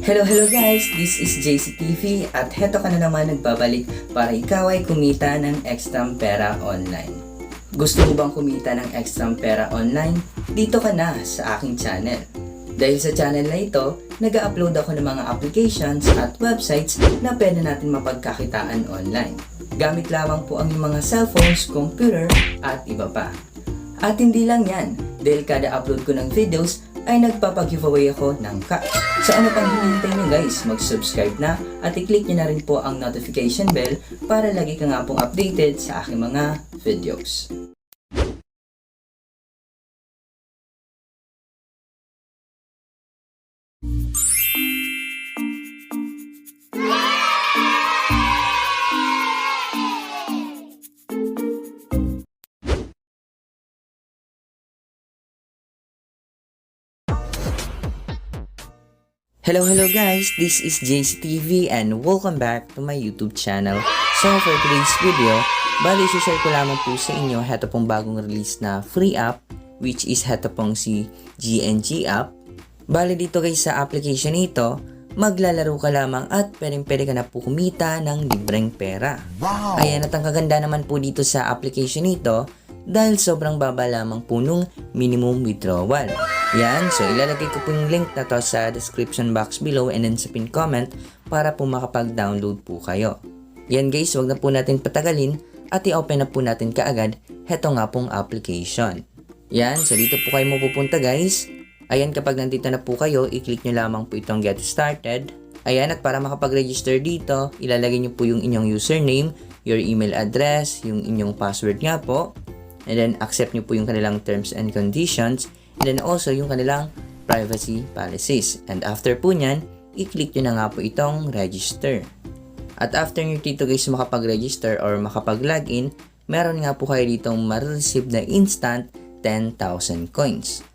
Hello guys! This is JCTV at heto ka na naman nagbabalik para ikaw ay kumita ng ekstrang pera online. Gusto mo bang kumita ng ekstrang pera online? Dito ka na sa aking channel. Dahil sa channel na ito, nag-upload ako ng mga applications at websites na pwede natin mapagkakitaan online. Gamit lamang po ang iyong mga cellphones, computer at iba pa. At hindi lang yan, dahil kada upload ko ng videos ay nagpapag-giveaway ako ng cash. So ano pang hinihintay nyo guys, mag-subscribe na at i-click nyo na rin po ang notification bell para lagi ka nga pong updated sa aking mga videos. Hello guys, this is JCTV and welcome back to my YouTube channel. So for today's video, bali share ko lamang po sa inyo heto pong bagong release na free app, which is heto pong si GNG app. Bali dito guys sa application nito, maglalaro ka lamang at pwede ka na po kumita ng libreng pera. Wow! Ayan, at ang kaganda naman po dito sa application nito, dahil sobrang baba lamang po nung minimum withdrawal. Yan, so ilalagay ko po yung link na to sa description box below and then sa pin comment para po makapag-download po kayo. Yan guys, wag na po natin patagalin at i-open na po natin kaagad heto nga pong application. Yan, so dito po kayo mapupunta guys. Ayan, kapag nandito na po kayo, i-click nyo lamang po itong get started. Ayan, at para makapag-register dito, ilalagay nyo po yung inyong username, your email address, yung inyong password nga po. And then accept nyo po yung kanilang terms and conditions. And then also yung kanilang privacy policies. And after po nyan, i-click nyo na nga po itong register. At after nyo dito guys makapag-register or makapag-login, meron nga po kayo ditong ma-receive na instant 10,000 coins.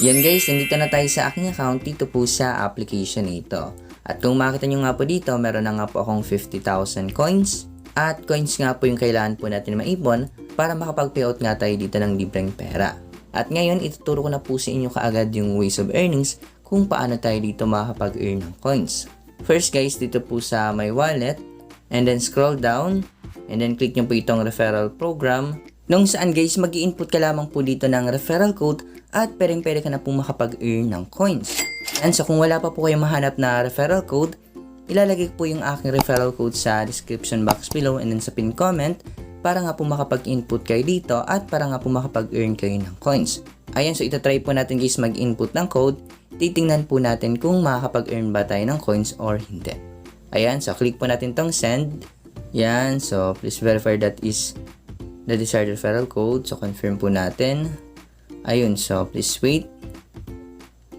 Yan guys, nandito na tayo sa aking account dito po sa application nito. At kung makita nyo nga po dito, meron na nga po akong 50,000 coins. At coins nga po yung kailangan po natin maipon para makapag-payout nga tayo dito ng libreng pera. At ngayon, ituturo ko na po sa inyo kaagad yung ways of earnings kung paano tayo dito makakapag-earn ng coins. First guys, dito po sa my wallet, and then scroll down, and then click nyo po itong referral program, nung saan guys, mag-i-input ka lamang po dito ng referral code at pwede ka na po makapag-earn ng coins. And so kung wala pa po kayong mahanap na referral code, ilalagay po yung aking referral code sa description box below and then sa pin comment para nga po makapag-input kayo dito at para nga po makapag-earn kayo ng coins. Ayan, so itatry po natin guys mag-input ng code. Titingnan po natin kung makakapag-earn ba tayo ng coins or hindi. Ayan, so click po natin tong send. Yan, so please verify that is the desired referral code. So confirm po natin. Ayun, so please wait.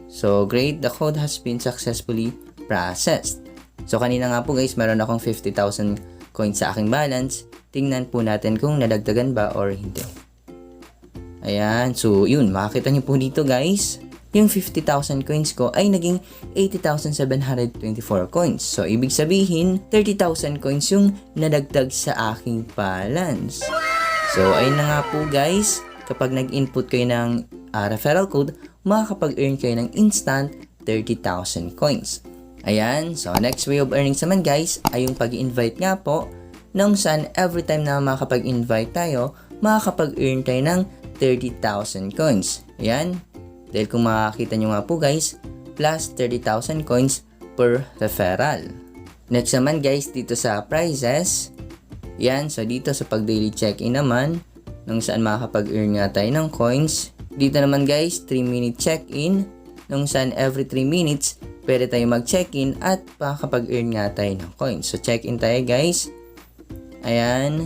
So great, the code has been successfully processed. So kanina nga po guys, meron akong 50,000 coins sa aking balance. Tingnan po natin kung nadagdagan ba or hindi. Ayan, so yun, makikita nyo po dito guys, yung 50,000 coins ko ay naging 80,724 coins. So ibig sabihin, 30,000 coins yung nadagdag sa aking balance. So ayun na nga po guys, kapag nag-input kayo ng referral code, makakapag-earn kayo ng instant 30,000 coins. Ayan, so next way of earnings naman guys ay yung pag-invite nga po, nung saan every time na makakapag-invite tayo, makakapag-earn tayo ng 30,000 coins. Ayan, dahil kung makakita nyo nga po guys, plus 30,000 coins per referral. Next naman guys, dito sa prices, yan, so dito sa pag-daily check-in naman, nung saan makakapag-earn nga tayo ng coins. Dito naman guys, 3-minute check-in, nung saan every 3 minutes, pwede tayo mag-check-in at makakapag-earn nga tayo ng coins. So check-in tayo guys. Ayan.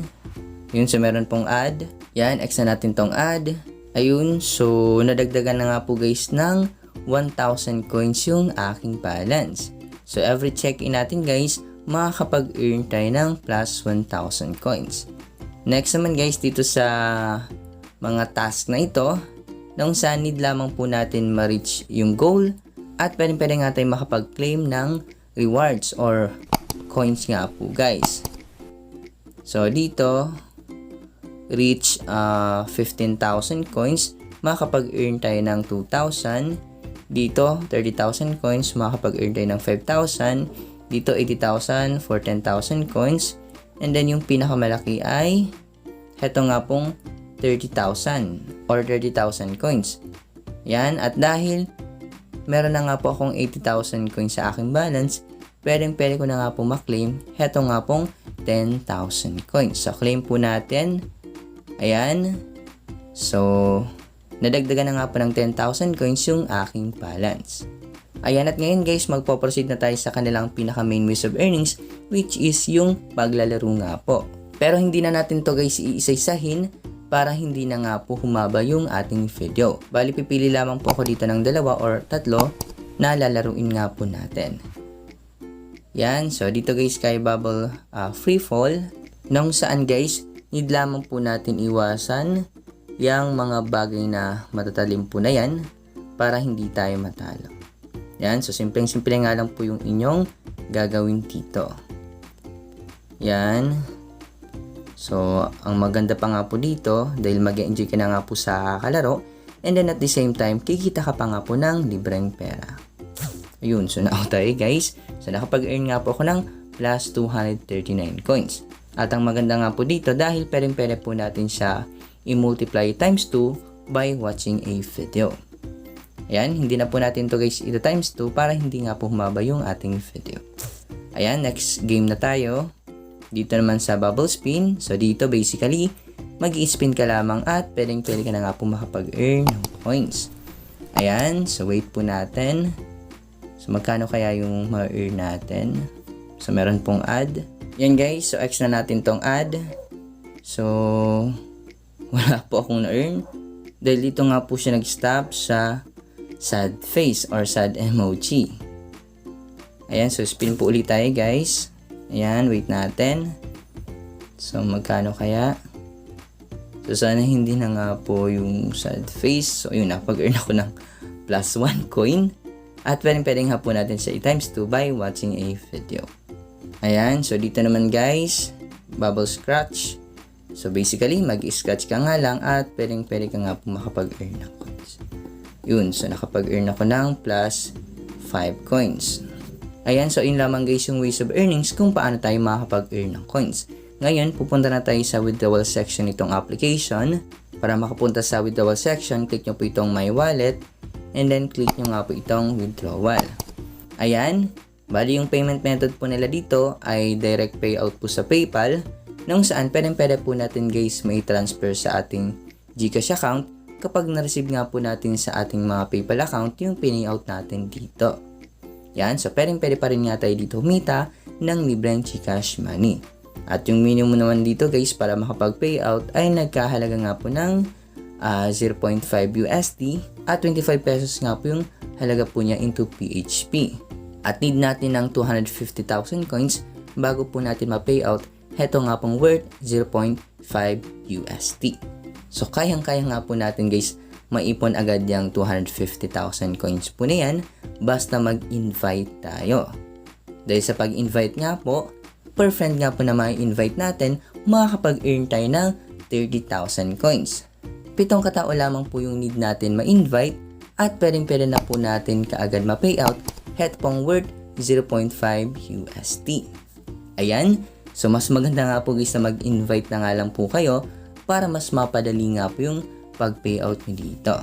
Yun, so meron pong ad. Yan, extra natin tong ad. Ayun, so nadagdagan na nga po guys ng 1,000 coins yung aking balance. So every check-in natin guys, makakapag-earn tayo ng plus 1,000 coins. Next naman guys, dito sa mga task na ito, nung saan need lamang po natin ma-reach yung goal at pwede nga tayo makapag-claim ng rewards or coins nga po guys. So dito, reach 15,000 coins, makakapag-earn tayo ng 2,000. Dito, 30,000 coins, makakapag-earn tayo ng 5,000. Dito, 80,000 for 10,000 coins. And then, yung pinakamalaki ay, heto nga pong 30,000 or 30,000 coins. Yan, at dahil meron na nga po akong 80,000 coins sa aking balance, pwede ko na nga po maklaim, heto nga pong 10,000 coins. So, claim po natin. Ayan. So, nadagdagan na nga po ng 10,000 coins yung aking balance. Ayan, at ngayon guys, magpo-proceed na tayo sa kanilang pinaka main ways of earnings, which is yung paglalaro nga po. Pero hindi na natin to guys iisa-isahin para hindi na nga po humaba yung ating video. Bali, pipili lamang po ako dito ng 2 or 3 na lalaruin nga po natin. Yan, so dito guys kay Bubble Free Fall, nung saan guys, need lamang po natin iwasan yung mga bagay na matatalim po na yan para hindi tayo matalo. Yan, so simpleng-simple nga lang po yung inyong gagawin dito. Yan. So, ang maganda pa nga po dito, dahil mag-enjoy ka na nga po sa kalaro, and then at the same time, kikita ka pa nga po ng libreng pera. Ayun, so na-out tayo guys. So, nakapag-earn nga po ako ng plus 239 coins. At ang maganda nga po dito, dahil pwede po natin siya i-multiply times 2 by watching a video. Ayan, hindi na po natin to guys ito times 2 para hindi nga po humaba yung ating video. Ayan, next game na tayo. Dito naman sa bubble spin. So dito basically, mag-i-spin ka lamang at pwede ka na nga po makapag-earn ng coins. Ayan, so wait po natin. So magkano kaya yung ma-earn natin? So meron pong ad. Yan guys, so extra natin tong ad. So wala po akong na-earn. Dahil dito nga po siya nag-stop sa sad face or sad emoji. Ayan, so spin po ulit tayo guys. Ayan, wait natin. So magkano kaya? So sana hindi na nga po yung sad face. So yun, nakapag-earn ako ng plus 1 coin. At pwede nga po natin siya i-times 2 by watching a video. Ayan, so dito naman guys, bubble scratch. So basically, mag-scratch ka nga lang at pwede ka nga po makapag-earn ng coins. Yun, so nakapag-earn ako ng plus 5 coins. Ayan, so yun lamang guys yung ways of earnings kung paano tayo makakapag-earn ng coins. Ngayon, pupunta na tayo sa withdrawal section nitong application. Para makapunta sa withdrawal section, click nyo po itong my wallet and then click nyo nga po itong withdrawal. Ayan, bali yung payment method po nila dito ay direct payout po sa PayPal, nung saan pwede po natin guys may transfer sa ating GCash account kapag na-receive nga po natin sa ating mga PayPal account yung pinayout natin dito. Yan, so pwede pa rin nga tayo dito humita ng libreng GCash money. At yung minimum naman dito guys para makapag-payout ay nagkahalaga nga po ng 0.5 USD at 25 pesos nga po yung halaga po niya into PHP. At need natin ng 250,000 coins bago po natin ma-payout. Heto nga pong worth 0.5 USD. So kayang-kaya nga po natin guys maipon agad yung 250,000 coins po na yan basta mag-invite tayo. Dahil sa pag-invite nga po, per friend nga po na ma-invite natin, makakapag-earn tayo ng 30,000 coins. 7 katao lamang po yung need natin ma-invite at pwede na po natin kaagad ma-payout. Heto pong worth 0.5 USD. Ayan, so mas maganda nga po guys na mag-invite na nga lang po kayo para mas mapadali nga po yung pag-payout nyo dito.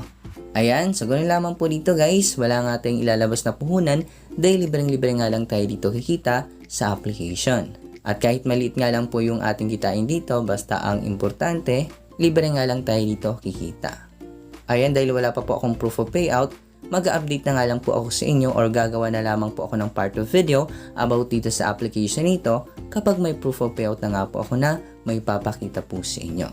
Ayan, so ganoon lamang po dito guys. Wala nga tayong ilalabas na puhunan dahil libreng-libre nga lang tayo dito kikita sa application. At kahit maliit nga lang po yung ating kitain dito, basta ang importante, libre nga lang tayo dito kikita. Ayan, dahil wala pa po akong proof of payout, mag-update na nga lang po ako sa inyo or gagawa na lamang po ako ng part of video about dito sa application nito kapag may proof of payout na nga po ako na may papakita po sa inyo.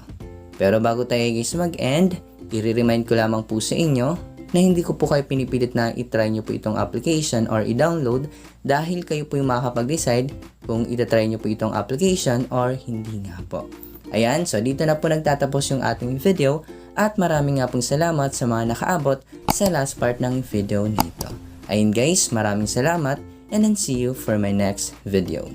Pero bago tayo guys mag-end, i-remind ko lamang po sa inyo na hindi ko po kayo pinipilit na i-try nyo po itong application or i-download dahil kayo po yung makakapag-decide kung i-try nyo po itong application or hindi nga po. Ayan, so dito na po nagtatapos yung ating video at maraming nga pong salamat sa mga nakaabot sa last part ng video nito. Ayun guys, maraming salamat and then see you for my next video.